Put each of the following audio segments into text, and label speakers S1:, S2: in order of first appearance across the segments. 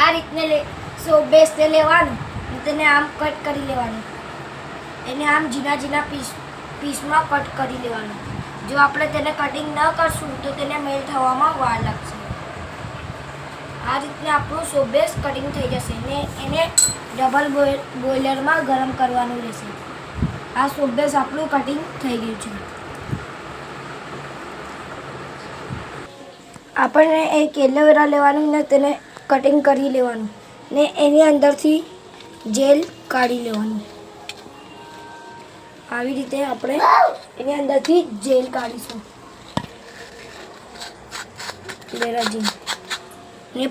S1: આ રીતને સોપ બેસને લેવાનું, તેને આમ કટ કરી લેવાનું, એને આમ ઝીણા ઝીણા પીસમાં કટ કરી લેવાનું. જો આપણે તેને કટિંગ ન કરશું તો તેને મેલ થવામાં વાર લાગશે. આ રીતને આપણું સોપ બેસ કટિંગ થઈ જશે ને એને ડબલ બોઇલરમાં ગરમ કરવાનું રહેશે. આ સોપ બેસ આપણું કટિંગ થઈ ગયું છે. આપણને એક એલોવેરા લેવાનું ને તેને કટિંગ કરી લેવાનું ને એની અંદરથી જેલ કાઢી લેવાનું. આવી રીતે આપણે એની અંદરથી જેલ કાઢીશું. એલોવેરા જેલ ને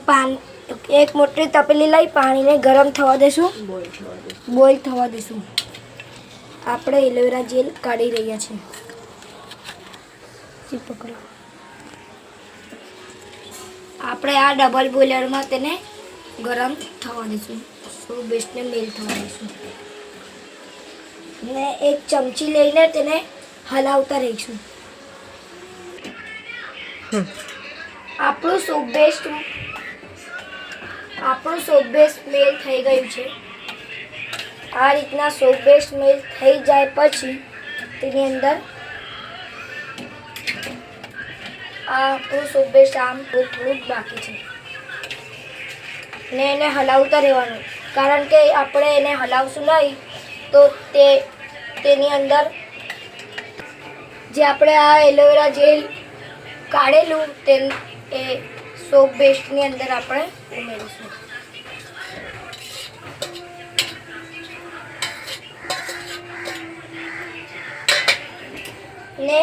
S1: એક મોટી તપેલી લઈ પાણીને ગરમ થવા દેશું, બોઇલ થવા દેશું. આપણે એલોવેરા જેલ કાઢી રહ્યા છીએ. પકડો. આપણે આ ડબલ બોઇલરમાં તેને ગરમ થવા દઈશું, સોપ બેસને મેલ થવા દઈશું ને એક ચમચી લઈને તેને હલાવતા રહીશું. આપણું સોપ બેસ મેલ થઈ ગયું છે. આ રીતના સોપ બેસ મેલ થઈ જાય પછી તેની અંદર આપણું સોપ બેસ આમ થોડુંક બાકી છે ને એને હલાવતા રહેવાનું, કારણ કે આપણે એને હલાવશું નહીં તો તેની અંદર જે આપણે આ એલોવેરા જેલ કાઢેલું એ સોપ બેસની અંદર આપણે ઉમેરીશું. ને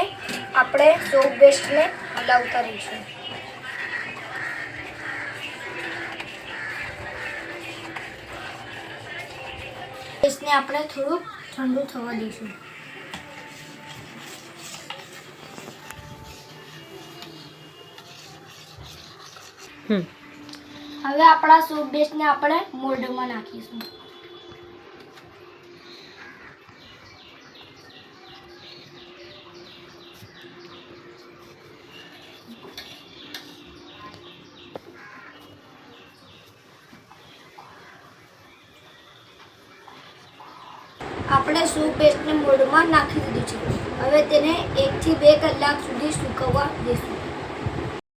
S1: આપણે સોપ બેસને હલાવતા રહીશું. બેસને આપણે થોડુંક ઠંડુ થવા દઈશું. હવે આપણા સોપ બેસને આપણે મોલ્ડમાં નાખીશું. આપણે સોપ બેસને મોલ્ડમાં નાખી દીધું છે. હવે તેને 1 થી 2 કલાક સુધી સૂકવવા દેશું.